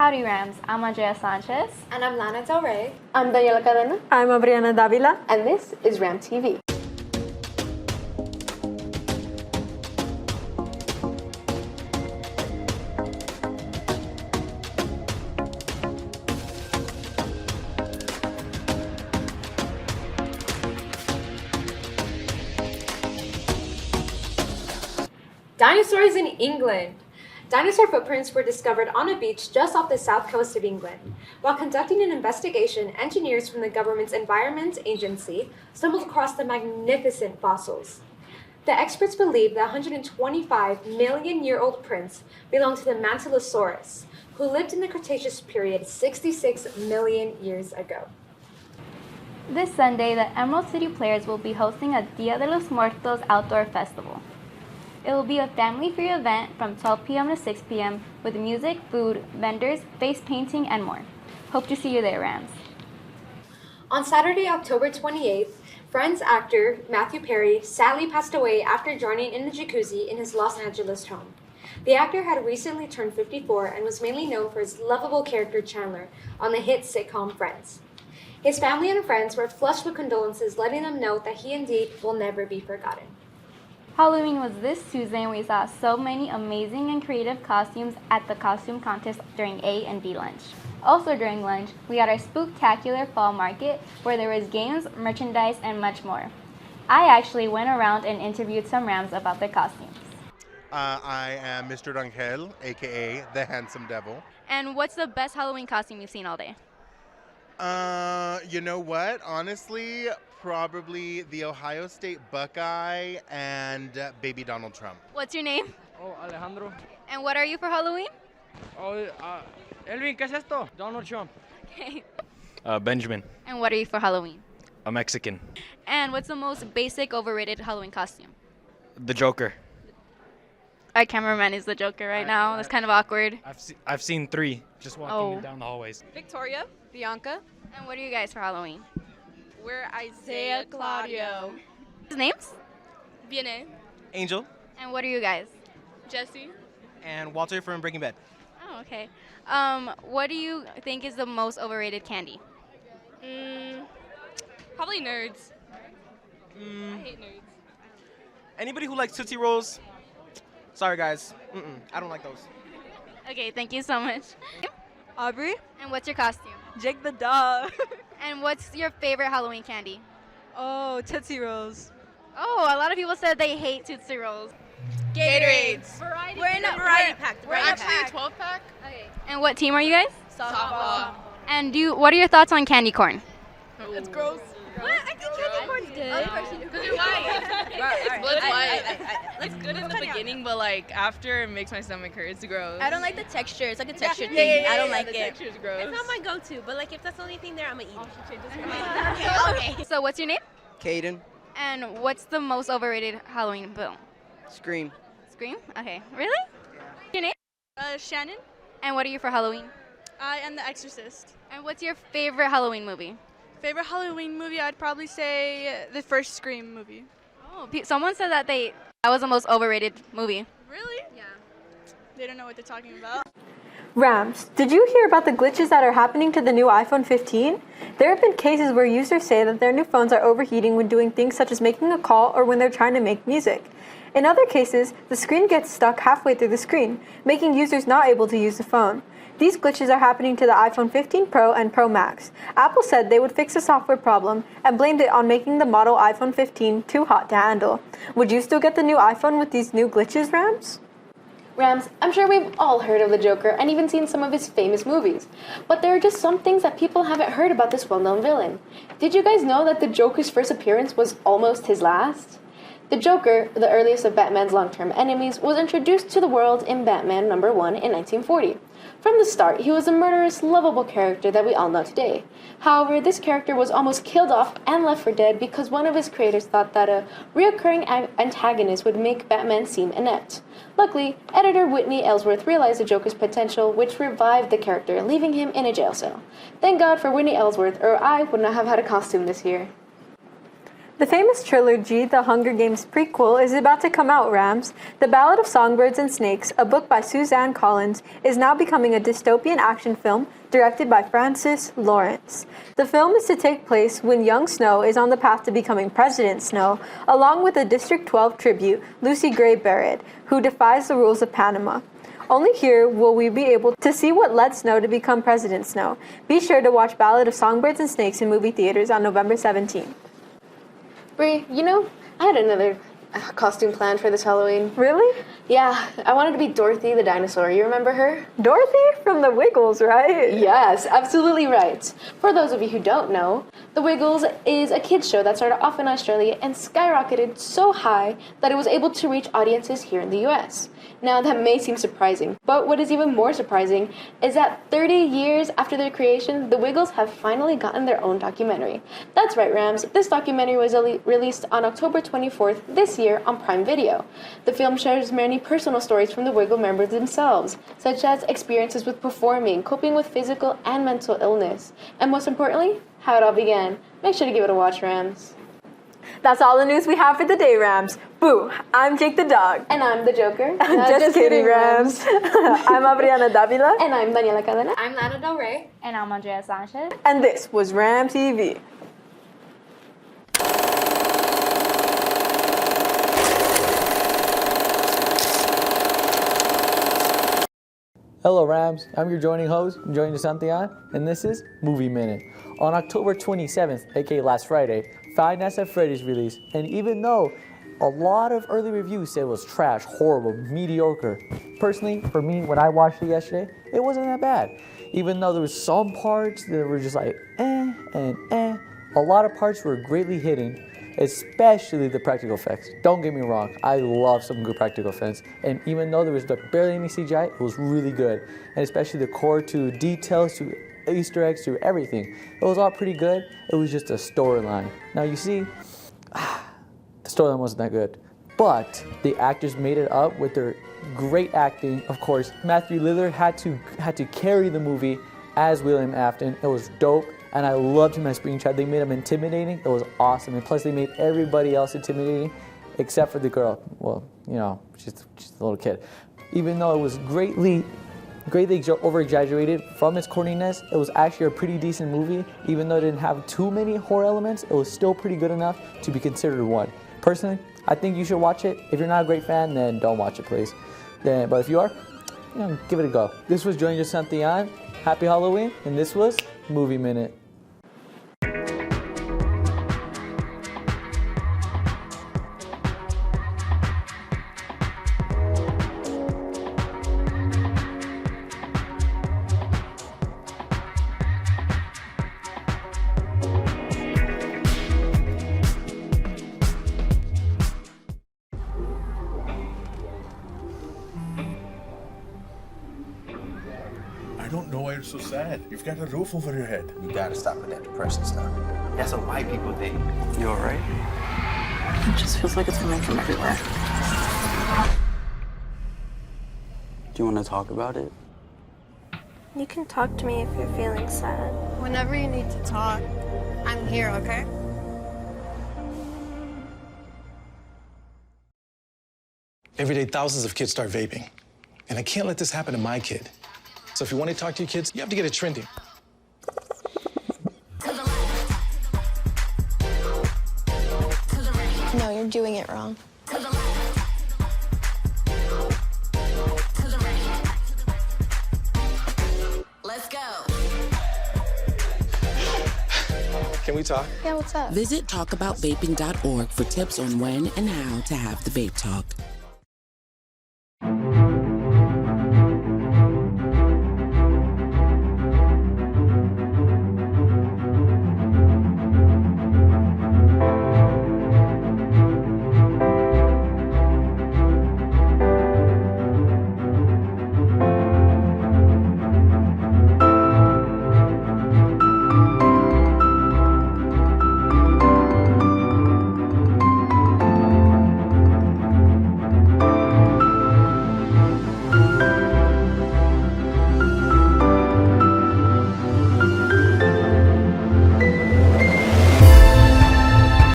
Howdy Rams, I'm Andrea Sanchez. And I'm Lana Del Rey. I'm Daniela Cadena. I'm Abriana Davila. And this is Ram TV. Dinosaurs in England. Dinosaur footprints were discovered on a beach just off the south coast of England. While conducting an investigation, engineers from the government's Environment Agency stumbled across the magnificent fossils. The experts believe the 125-million-year-old prints belong to the Mantellosaurus, who lived in the Cretaceous period 66 million years ago. This Sunday, the Emerald City Players will be hosting a Dia de los Muertos outdoor festival. It will be a family-free event from 12 p.m. to 6 p.m. with music, food, vendors, face painting, and more. Hope to see you there, Rams. On Saturday, October 28th, Friends actor Matthew Perry sadly passed away after joining in the jacuzzi in his Los Angeles home. The actor had recently turned 54 and was mainly known for his lovable character Chandler on the hit sitcom Friends. His family and friends were flushed with condolences, letting them know that he indeed will never be forgotten. Halloween was this Tuesday and we saw so many amazing and creative costumes at the costume contest during A and B lunch. Also during lunch, we had our spooktacular fall market where there was games, merchandise, and much more. I actually went around and interviewed some Rams about their costumes. I am Mr. Rangel, aka the Handsome Devil. And what's the best Halloween costume you've seen all day? You know what? Honestly, probably the Ohio State Buckeye and baby Donald Trump. What's your name? Oh, Alejandro. And what are you for Halloween? Oh, Elvin, ¿qué es esto? Donald Trump. Okay. Benjamin. And what are you for Halloween? A Mexican. And what's the most basic, overrated Halloween costume? The Joker. Our cameraman is the Joker right now. That's kind of awkward. I've seen 3 just walking down the hallways. Victoria, Bianca. And what are you guys for Halloween? We're Isaiah Claudio. His names? Viene. Angel. And what are you guys? Jesse. And Walter from Breaking Bad. Oh, okay. What do you think is the most overrated candy? Probably nerds. I hate nerds. Anybody who likes Tootsie Rolls? Sorry, guys. I don't like those. Okay, thank you so much. Aubrey. And what's your costume? Jake the dog. And what's your favorite Halloween candy? Oh, Tootsie Rolls. Oh, a lot of people said they hate Tootsie Rolls. Gatorades. Variety. We're in a variety pack. We're actually a 12-pack. Okay. And what team are you guys? Softball. And what are your thoughts on candy corn? It's gross. What? I think candy corn's good. Because you're white. It's white. It's good in the beginning, but like after it makes my stomach hurt. It's gross. I don't like the texture. It's like a texture thing. I don't like the it. texture's gross. It's not my go-to, but like if that's the only thing there, I'm gonna eat it. Okay. So what's your name? Caden. And what's the most overrated Halloween film? Scream. Scream? Okay. Really? Your name? Shannon. And what are you for Halloween? I am The Exorcist. And what's your favorite Halloween movie? Favorite Halloween movie? I'd probably say the first Scream movie. Oh, someone said that was the most overrated movie. Really? Yeah. They don't know what they're talking about. Rams, did you hear about the glitches that are happening to the new iPhone 15? There have been cases where users say that their new phones are overheating when doing things such as making a call or when they're trying to make music. In other cases, the screen gets stuck halfway through the screen, making users not able to use the phone. These glitches are happening to the iPhone 15 Pro and Pro Max. Apple said they would fix the software problem and blamed it on making the model iPhone 15 too hot to handle. Would you still get the new iPhone with these new glitches, Rams? Rams, I'm sure we've all heard of the Joker and even seen some of his famous movies. But there are just some things that people haven't heard about this well-known villain. Did you guys know that the Joker's first appearance was almost his last? The Joker, the earliest of Batman's long-term enemies, was introduced to the world in Batman #1 in 1940. From the start, he was a murderous, lovable character that we all know today. However, this character was almost killed off and left for dead because one of his creators thought that a reoccurring antagonist would make Batman seem inept. Luckily, editor Whitney Ellsworth realized the Joker's potential, which revived the character, leaving him in a jail cell. Thank God for Whitney Ellsworth, or I would not have had a costume this year. The famous trilogy, The Hunger Games prequel, is about to come out, Rams. The Ballad of Songbirds and Snakes, a book by Suzanne Collins, is now becoming a dystopian action film directed by Francis Lawrence. The film is to take place when young Snow is on the path to becoming President Snow, along with a District 12 tribute, Lucy Gray Barrett, who defies the rules of Panama. Only here will we be able to see what led Snow to become President Snow. Be sure to watch Ballad of Songbirds and Snakes in movie theaters on November 17th. Bree, I had another costume planned for this Halloween. Really? Yeah, I wanted to be Dorothy the dinosaur. You remember her? Dorothy from the Wiggles, right? Yes, absolutely right. For those of you who don't know, The Wiggles is a kids show that started off in Australia and skyrocketed so high that it was able to reach audiences here in the US. Now, that may seem surprising, but what is even more surprising is that 30 years after their creation, The Wiggles have finally gotten their own documentary. That's right, Rams. This documentary was released on October 24th this year on Prime Video. The film shares many personal stories from the Wiggle members themselves, such as experiences with performing, coping with physical and mental illness, and most importantly, how it all began. Make sure to give it a watch, Rams. That's all the news we have for the day, Rams. Boo! I'm Jake the dog. And I'm the Joker. Just kidding, Rams. I'm Abriana Davila. And I'm Daniela Cadena. I'm Lana Del Rey. And I'm Andrea Sanchez. And this was Ram TV. Hello Rams, I'm your joining host, Joining Santian, and this is Movie Minute. On October 27th, aka last Friday, Five Nights at Freddy's released, and even though a lot of early reviews said it was trash, horrible, mediocre, personally, for me, when I watched it yesterday, it wasn't that bad. Even though there was some parts that were just like a lot of parts were greatly hidden, especially the practical effects. Don't get me wrong, I love some good practical effects, and even though there was barely any CGI, it was really good, and especially the core to details, to Easter eggs, to everything. It was all pretty good. It was just a storyline. Now you see, the storyline wasn't that good, but the actors made it up with their great acting. Of course, Matthew Lillard had to carry the movie as William Afton. It was dope. And I loved him as Springtrap. They made him intimidating. It was awesome. And plus, they made everybody else intimidating, except for the girl. Well, she's a little kid. Even though it was greatly over-exaggerated from its corniness, it was actually a pretty decent movie. Even though it didn't have too many horror elements, it was still pretty good enough to be considered one. Personally, I think you should watch it. If you're not a great fan, then don't watch it, please. But if you are, give it a go. This was Joining Santian. Happy Halloween, and this was Movie Minute. I don't know why you're so sad. You've got a roof over your head. You gotta stop with that depression stuff. That's what white people think. You alright? It just feels like it's coming from everywhere. Do you want to talk about it? You can talk to me if you're feeling sad. Whenever you need to talk, I'm here, okay? Every day, thousands of kids start vaping. And I can't let this happen to my kid. So if you want to talk to your kids, you have to get it trending. No, you're doing it wrong. Let's go. Can we talk? Yeah, what's up? Visit talkaboutvaping.org for tips on when and how to have the vape talk.